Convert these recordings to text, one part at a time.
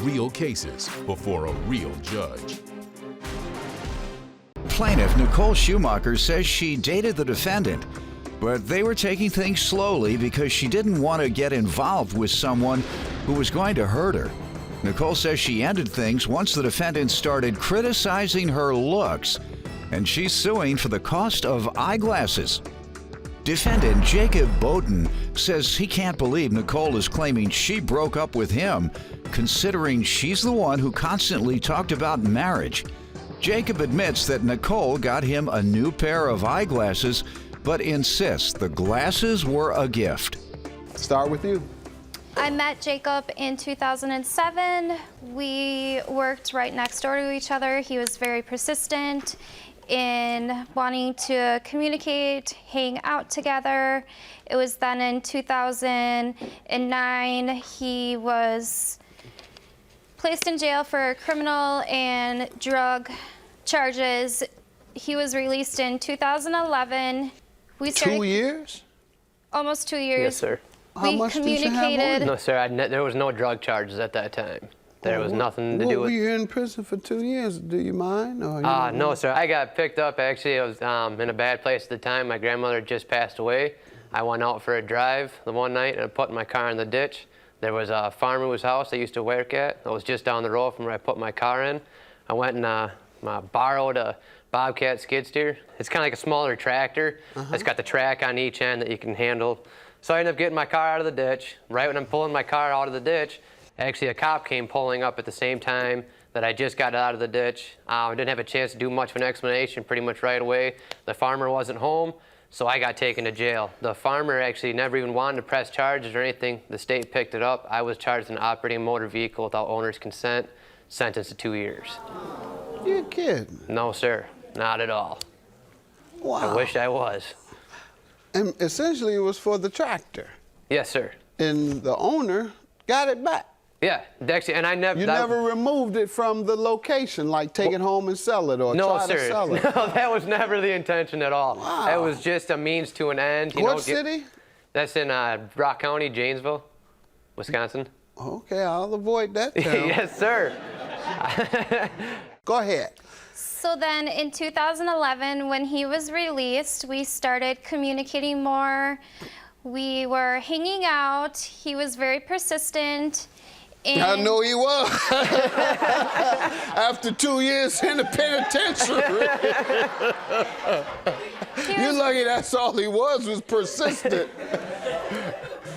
real cases before a real judge. Plaintiff Nicole Schumacher says she dated the defendant, but they were taking things slowly because she didn't want to get involved with someone who was going to hurt her. Nicole says she ended things once the defendant started criticizing her looks, and she's suing for the cost of eyeglasses. Defendant Jacob Bowden says he can't believe Nicole is claiming she broke up with him, considering she's the one who constantly talked about marriage. Jacob admits that Nicole got him a new pair of eyeglasses, but insists the glasses were a gift. Start with you. I met Jacob in 2007. We worked right next door to each other. He was very persistent in wanting to communicate, hang out together. It was then in 2009 he was placed in jail for criminal and drug charges. He was released in 2011. We started 2 years? almost 2 years. Yes, sir. How much did you have on you? No, sir, there was no drug charges at that time. There was nothing to do What with... were you in prison for 2 years? Do you mind? Or you No, sir. I got picked up. Actually, I was in a bad place at the time. My grandmother had just passed away. I went out for a drive the one night and I put my car in the ditch. There was a farmer whose house I used to work at. I was just down the road from where I put my car in. I went and borrowed a Bobcat skid steer. It's kind of like a smaller tractor. It's got the track on each end that you can handle. So I ended up getting my car out of the ditch. Right when I'm pulling my car out of the ditch, actually a cop came pulling up at the same time that I just got out of the ditch. I didn't have a chance to do much of an explanation pretty much right away. The farmer wasn't home, so I got taken to jail. The farmer actually never even wanted to press charges or anything. The state picked it up. I was charged in operating a motor vehicle without owner's consent, sentenced to 2 years. You're kidding. No, sir, not at all. Wow. I wish I was. And essentially it was for the tractor. Yes, sir. And the owner got it back. Yeah, actually, and I never... You never removed it from the location, like take it home and sell it or try to sell it. No, that was never the intention at all. Wow. It was just a means to an end. What city? That's in Rock County, Janesville, Wisconsin. Okay, I'll avoid that town. Yes, sir. Go ahead. So then in 2011, when he was released, we started communicating more. We were hanging out. He was very persistent. And I know he was. After 2 years in the penitentiary. You're lucky that's all he was persistent.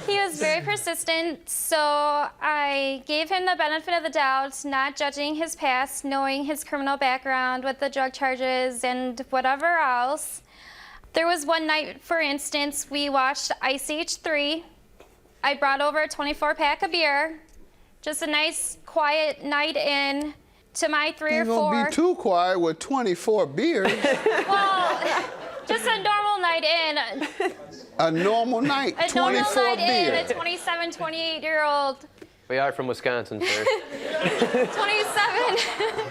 He was very persistent, so I gave him the benefit of the doubt, not judging his past, knowing his criminal background with the drug charges and whatever else. There was one night, for instance, we watched Ice Age 3. I brought over a 24-pack of beer, just a nice, quiet night in to my 3 or 4. You're gonna be too quiet with 24 beers. Well, just a normal night in. A normal night, 24 normal night beers. in, a 27, 28-year-old. We are from Wisconsin, sir. 27.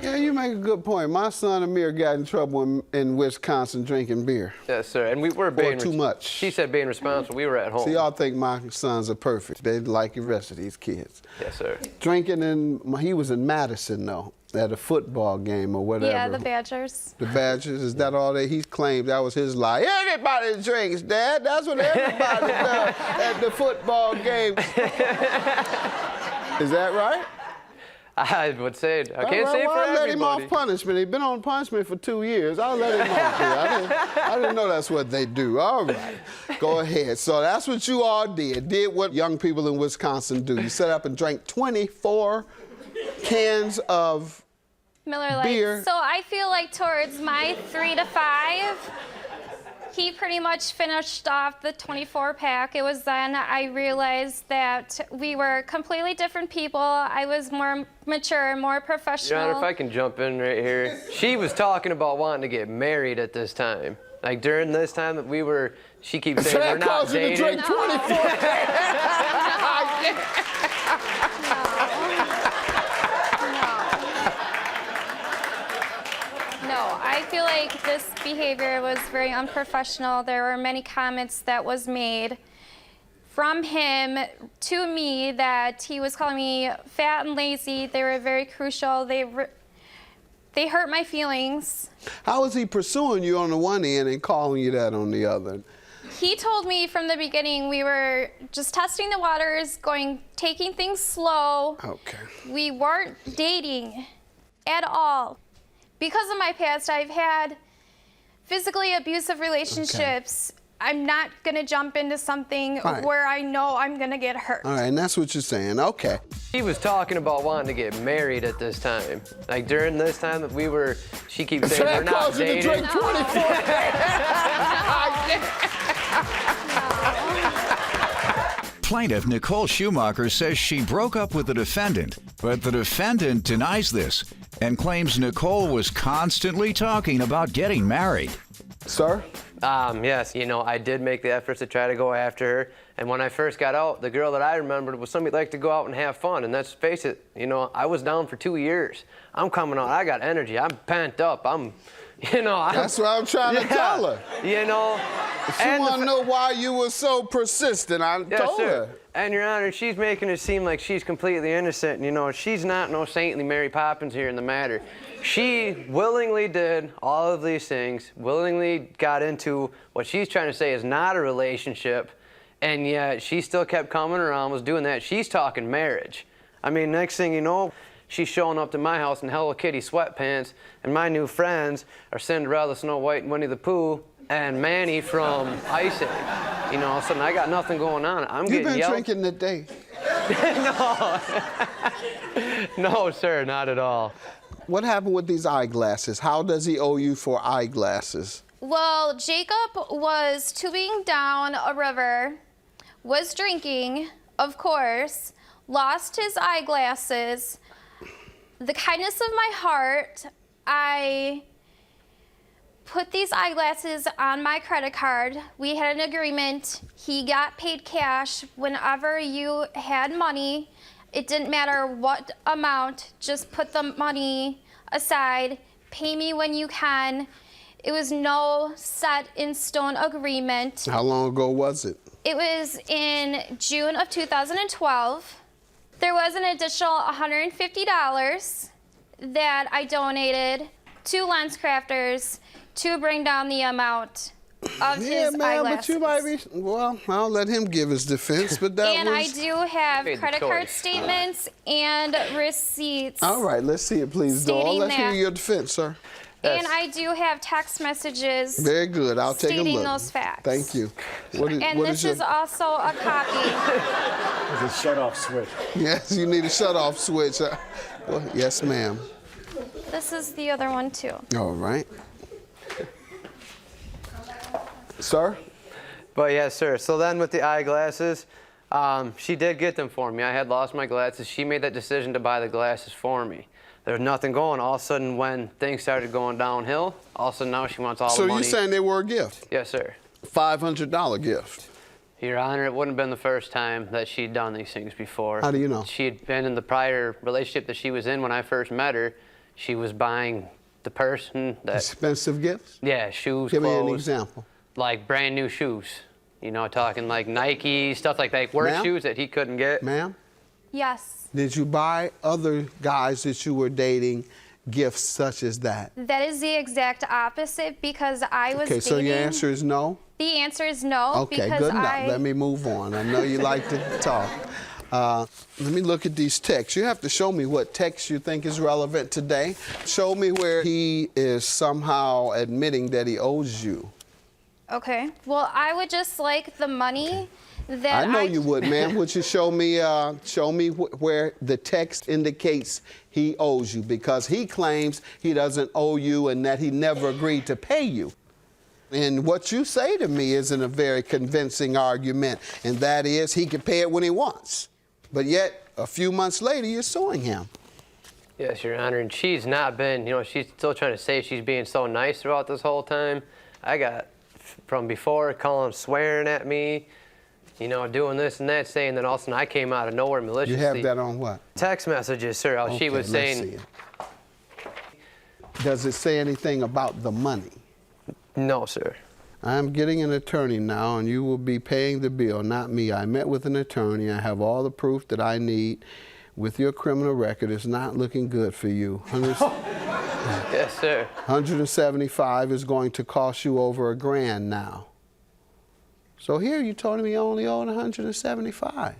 Yeah, you make a good point. My son Amir got in trouble in Wisconsin drinking beer. Yes, sir. And we were being... too much. She said being responsible. We were at home. See, y'all think my sons are perfect. They like the rest of these kids. Yes, sir. Drinking he was in Madison, though, at a football game or whatever. Yeah, the Badgers. The Badgers, is that all that he claimed? That was his lie. Everybody drinks, Dad. That's what everybody does at the football games. Is that right? I would say, I can't say for I'll let him everybody. off punishment. He's been on punishment for 2 years. I'll let him off here. I didn't know that's what they do. All right, go ahead. So that's what you all did what young people in Wisconsin do. You set up and drank 24 cans of Miller Lite. beer. So I feel like towards my 3 to 5, he pretty much finished off the 24-pack. It was then I realized that we were completely different people. I was more mature, more professional. Your Honor, if I can jump in right here. She was talking about wanting to get married at this time. Like during this time that we were, she keeps saying we're not dating. So that caused you to drink 24 No, I feel like this behavior was very unprofessional. There were many comments that was made from him to me that he was calling me fat and lazy. They were very crucial. They hurt my feelings. How was he pursuing you on the one end and calling you that on the other? He told me from the beginning we were just testing the waters, taking things slow. Okay. We weren't dating at all. Because of my past, I've had physically abusive relationships. Okay. I'm not gonna jump into something where I know I'm gonna get hurt. All right, and that's what you're saying, okay. He was talking about wanting to get married at this time. Like during this time that she keeps saying we're not dating. To drink 24 Plaintiff Nicole Schumacher says she broke up with the defendant, but the defendant denies this and claims Nicole was constantly talking about getting married. Sir? Yes, I did make the efforts to try to go after her. And when I first got out, the girl that I remembered was somebody that liked to go out and have fun. And let's face it, I was down for 2 years. I'm coming out, I got energy, I'm pent up, that's what I'm trying to tell her. She want to know why you were so persistent. I told her. And Your Honor, she's making it seem like she's completely innocent. She's not no saintly Mary Poppins here in the matter. She willingly did all of these things, willingly got into what she's trying to say is not a relationship, and yet she still kept coming around, was doing that. She's talking marriage. I mean, next thing you know, she's showing up to my house in Hello Kitty sweatpants, and my new friends are Cinderella, Snow White, and Winnie the Pooh, and Manny from Ice Age. All of a sudden, I got nothing going on. I'm getting yelled. You've been drinking today? No. No, sir, not at all. What happened with these eyeglasses? How does he owe you for eyeglasses? Well, Jacob was tubing down a river, was drinking, of course, lost his eyeglasses. The kindness of my heart, I put these eyeglasses on my credit card. We had an agreement. He got paid cash whenever you had money. It didn't matter what amount, just put the money aside, pay me when you can. It was no set in stone agreement. How long ago was it? It was in June of 2012. There was an additional $150 that I donated to LensCrafters to bring down the amount of his eyeglasses. But you might be, well, I'll let him give his defense, but that and I do have credit card statements and receipts. All right, let's see it, please, Doll. Let's hear your defense, sir. And I do have text messages. Very good. I'll take a look. Stating those facts. Thank you. This is also a copy. There's a shut-off switch. Yes, you need a shut-off switch. Well, yes, ma'am. This is the other one, too. All right. Sir? But yes, sir. So then with the eyeglasses, she did get them for me. I had lost my glasses. She made that decision to buy the glasses for me. There was nothing going. All of a sudden, when things started going downhill, all of a sudden now she wants all the money. So you're saying they were a gift? Yes, sir. $500 gift? Your Honor, it wouldn't have been the first time that she'd done these things before. How do you know? She had been in the prior relationship that she was in when I first met her. She was buying the person that... Expensive gifts? Yeah, shoes, Give clothes. me an example. Like brand new shoes. Talking like Nike, stuff like that. Work shoes that he couldn't get. Ma'am? Yes. Did you buy other guys that you were dating gifts such as that? That is the exact opposite because I was dating... Okay, so your answer is no? The answer is no. Okay, because good enough. Let me move on. I know you like to talk. Let me look at these texts. You have to show me what text you think is relevant today. Show me where he is somehow admitting that he owes you. Okay. Well, I would just like the money that I know you would, ma'am. Would you show me where the text indicates he owes you? Because he claims he doesn't owe you and that he never agreed to pay you. And what you say to me isn't a very convincing argument, and that is he can pay it when he wants. But yet, a few months later, you're suing him. Yes, Your Honor, and she's not been, she's still trying to say she's being so nice throughout this whole time. I got from before calling, swearing at me, doing this and that, saying that all of a sudden I came out of nowhere maliciously. You have that on what? Text messages, sir. Okay, she was saying... Let's see it. Does it say anything about the money? No, sir. I'm getting an attorney now, and you will be paying the bill, not me. I met with an attorney. I have all the proof that I need. With your criminal record, it's not looking good for you. Yes, sir. 175 is going to cost you over $1,000 now. So here you told me you only owed 175.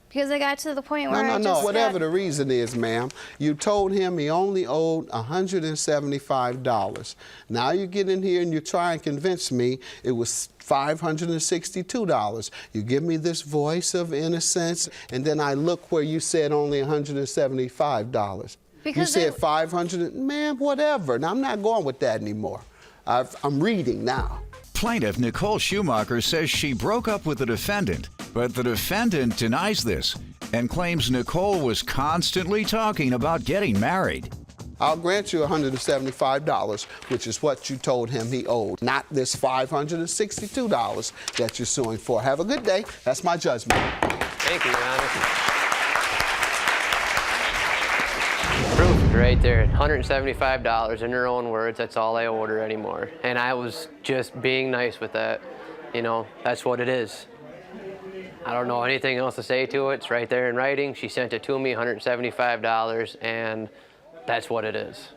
Because I got to the point where No, whatever the reason is, ma'am, you told him he only owed $175. Now you get in here and you try and convince me it was $562. You give me this voice of innocence, and then I look where you said only $175. You said 500, ma'am, whatever. Now I'm not going with that anymore. I'm reading now. Plaintiff Nicole Schumacher says she broke up with the defendant, but the defendant denies this and claims Nicole was constantly talking about getting married. I'll grant you $175, which is what you told him he owed, not this $562 that you're suing for. Have a good day. That's my judgment. Thank you, Your Honor. Proof is right there, $175 in her own words. That's all I owe her anymore. And I was just being nice with that. You know, that's what it is. I don't know anything else to say to it. It's right there in writing. She sent it to me, $175, and that's what it is.